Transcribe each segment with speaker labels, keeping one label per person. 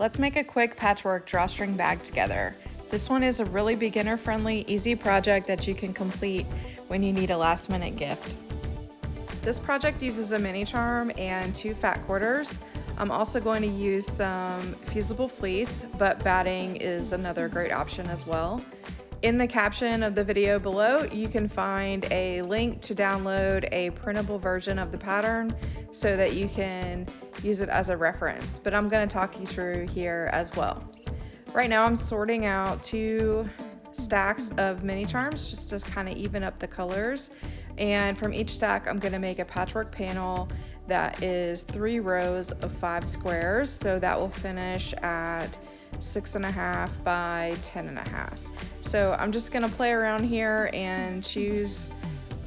Speaker 1: Let's make a quick patchwork drawstring bag together. This one is a really beginner-friendly, easy project that you can complete when you need a last-minute gift. This project uses a mini charm and 2 fat quarters. I'm also going to use some fusible fleece, but batting is another great option as well. In the caption of the video below, you can find a link to download a printable version of the pattern so that you can use it as a reference, but I'm going to talk you through here as well. Right now I'm sorting out 2 stacks of mini charms just to kind of even up the colors, and from each stack I'm going to make a patchwork panel that is 3 rows of 5 squares, so that will finish at 6.5 by 10.5. So I'm just gonna play around here and choose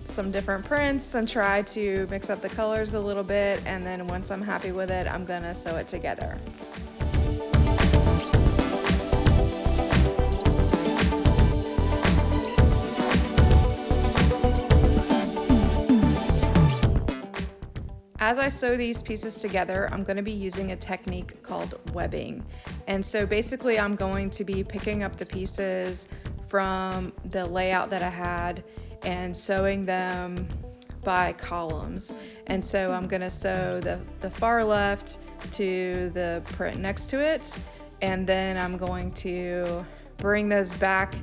Speaker 1: some different prints and try to mix up the colors a little bit, and then once I'm happy with it, I'm gonna sew it together. As I sew these pieces together, I'm going to be using a technique called webbing. And so basically I'm going to be picking up the pieces from the layout that I had and sewing them by columns. And so I'm going to sew the far left to the print next to it, and then I'm going to bring those back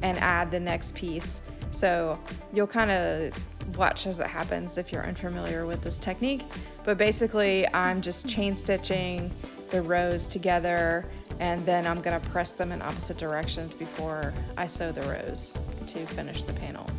Speaker 1: and add the next piece. So you'll kind of watch as it happens if you're unfamiliar with this technique, but basically I'm just chain stitching the rows together, and then I'm going to press them in opposite directions before I sew the rows to finish the panel.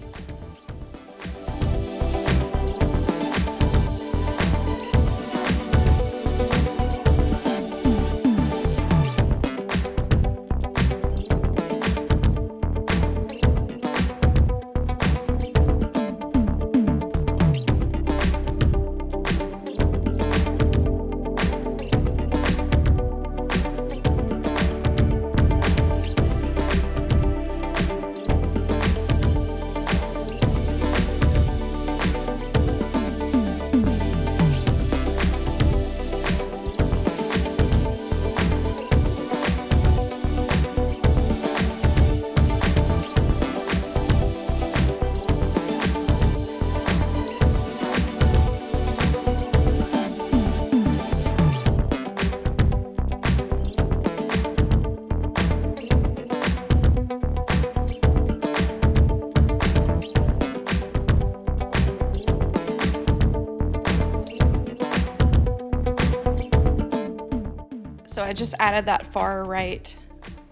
Speaker 1: So I just added that far right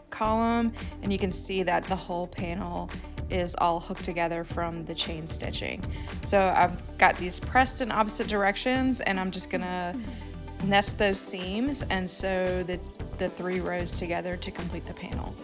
Speaker 1: column, and you can see that the whole panel is all hooked together from the chain stitching. So I've got these pressed in opposite directions, and I'm just gonna nest those seams and sew the 3 rows together to complete the panel.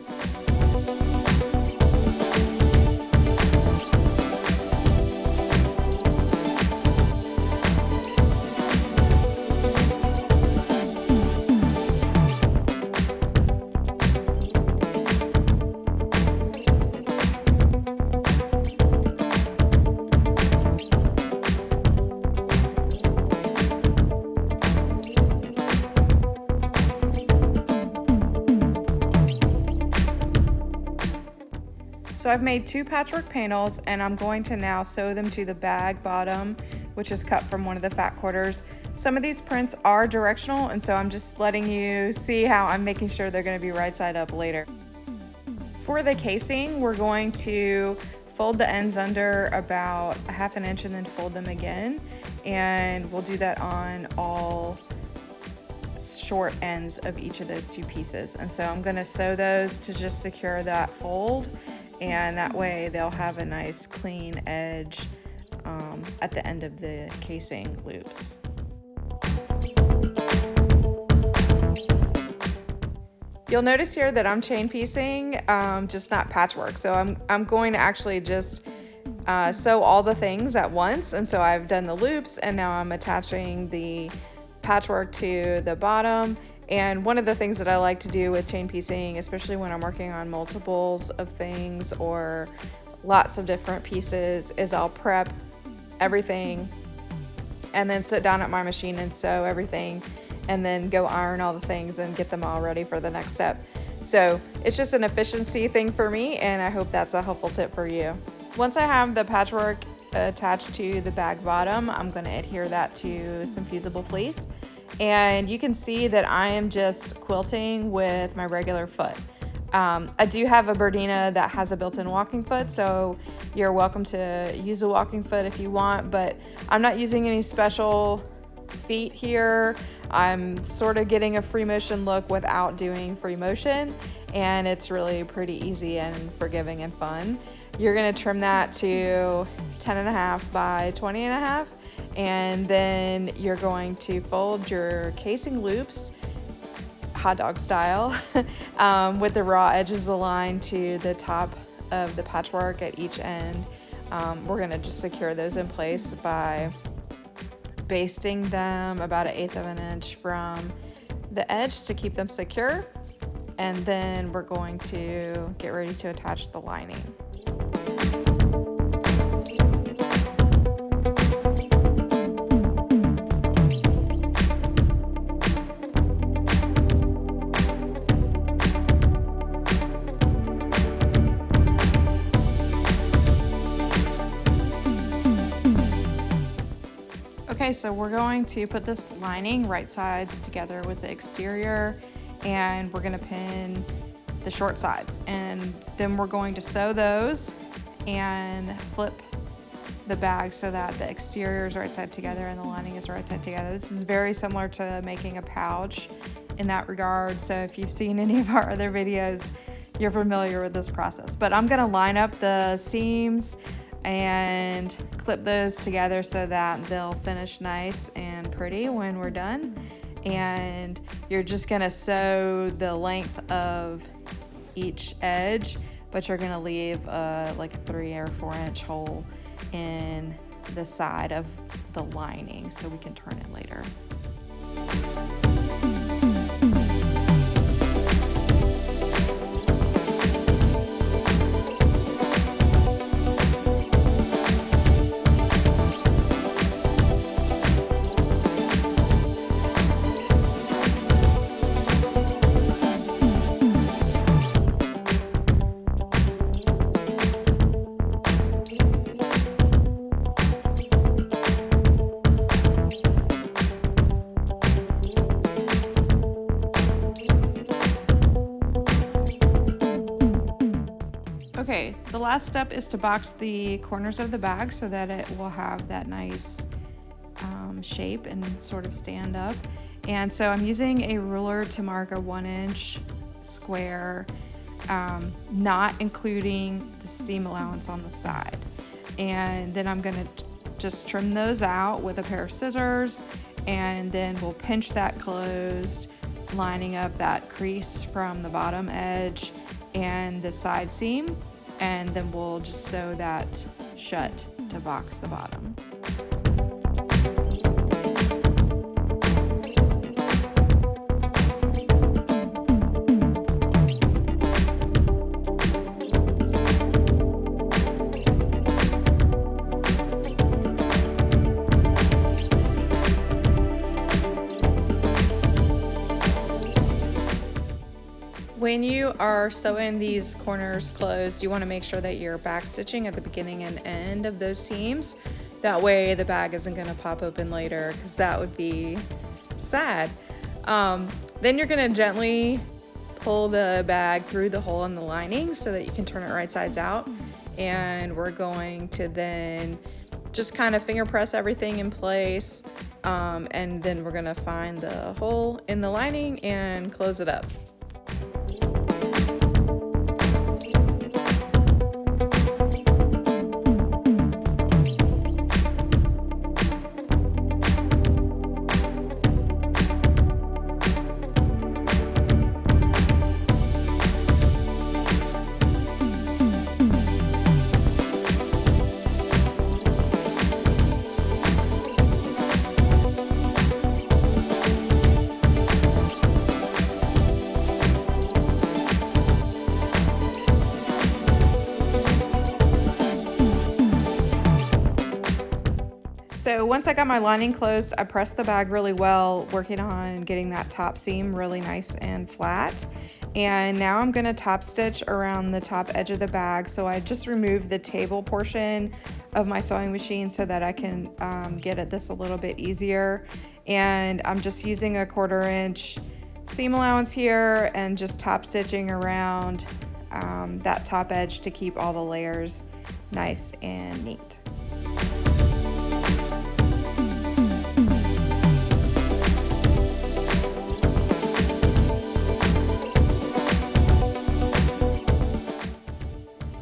Speaker 1: So I've made 2 patchwork panels, and I'm going to now sew them to the bag bottom, which is cut from one of the fat quarters. Some of these prints are directional, and so I'm just letting you see how I'm making sure they're going to be right side up later. For the casing, we're going to fold the ends under about 1/2 inch and then fold them again, and we'll do that on all short ends of each of those 2 pieces. And so I'm going to sew those to just secure that fold, and that way they'll have a nice clean edge at the end of the casing loops. You'll notice here that I'm chain piecing, just not patchwork. So I'm going to actually just sew all the things at once, and so I've done the loops, and now I'm attaching the patchwork to the bottom. And one of the things that I like to do with chain piecing, especially when I'm working on multiples of things or lots of different pieces, is I'll prep everything and then sit down at my machine and sew everything and then go iron all the things and get them all ready for the next step. So it's just an efficiency thing for me, and I hope that's a helpful tip for you. Once I have the patchwork attached to the bag bottom, I'm going to adhere that to some fusible fleece. And you can see that I am just quilting with my regular foot. I do have a Berdina that has a built-in walking foot, so you're welcome to use a walking foot if you want, but I'm not using any special feet here. I'm sort of getting a free motion look without doing free motion, and it's really pretty easy and forgiving and fun. You're going to trim that to 10.5 by 20.5, and then you're going to fold your casing loops hot dog style with the raw edges aligned to the top of the patchwork at each end. We're going to just secure those in place by basting them about 1/8 of an inch from the edge to keep them secure, and then we're going to get ready to attach the lining. Okay, so we're going to put this lining right sides together with the exterior, and we're going to pin the short sides, and then we're going to sew those and flip the bag so that the exterior is right side together and the lining is right side together. This is very similar to making a pouch in that regard, so if you've seen any of our other videos, you're familiar with this process. But I'm going to line up the seams and clip those together so that they'll finish nice and pretty when we're done. And you're just gonna sew the length of each edge, but you're gonna leave like a 3 or 4 inch hole in the side of the lining so we can turn it later. Okay, the last step is to box the corners of the bag so that it will have that nice shape and sort of stand up. And so I'm using a ruler to mark a 1 inch square, not including the seam allowance on the side. And then I'm gonna just trim those out with a pair of scissors, and then we'll pinch that closed, lining up that crease from the bottom edge and the side seam, and then we'll just sew that shut to box the bottom. When you are sewing these corners closed, you want to make sure that you're back stitching at the beginning and end of those seams. That way the bag isn't going to pop open later, because that would be sad. Then you're going to gently pull the bag through the hole in the lining so that you can turn it right sides out. And we're going to then just kind of finger press everything in place. And then we're going to find the hole in the lining and close it up. So once I got my lining closed, I pressed the bag really well, working on getting that top seam really nice and flat. And now I'm gonna top stitch around the top edge of the bag. So I just removed the table portion of my sewing machine so that I can get at this a little bit easier. And I'm just using a 1/4 inch seam allowance here and just top stitching around that top edge to keep all the layers nice and neat.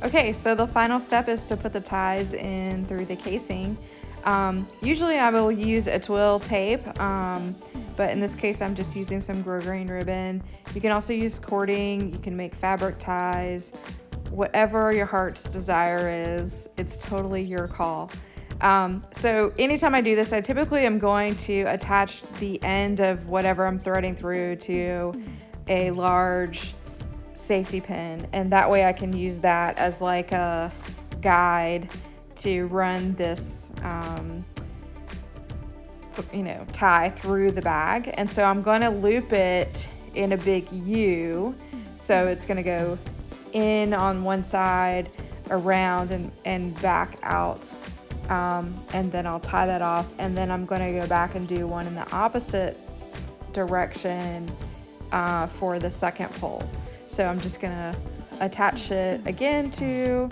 Speaker 1: Okay, so the final step is to put the ties in through the casing. Usually I will use a twill tape, but in this case I'm just using some grosgrain ribbon. You can also use cording, you can make fabric ties, whatever your heart's desire is, it's totally your call. So anytime I do this, I typically am going to attach the end of whatever I'm threading through to a large safety pin, and that way I can use that as like a guide to run this tie through the bag. And so I'm going to loop it in a big U, so it's going to go in on one side, around and back out, and then I'll tie that off, and then I'm going to go back and do one in the opposite direction for the second pole. So I'm just gonna attach it again to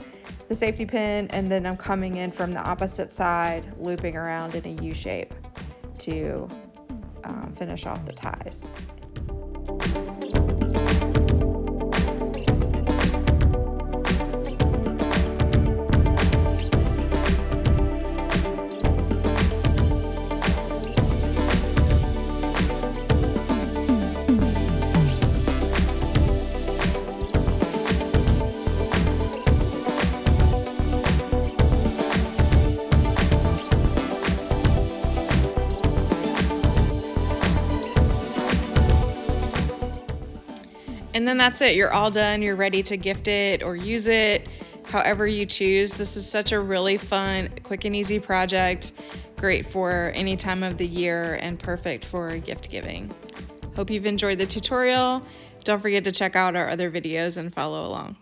Speaker 1: the safety pin, and then I'm coming in from the opposite side, looping around in a U shape to finish off the ties. And then that's it, you're all done. You're ready to gift it or use it however you choose. This is such a really fun, quick and easy project. Great for any time of the year and perfect for gift giving. Hope you've enjoyed the tutorial. Don't forget to check out our other videos and follow along.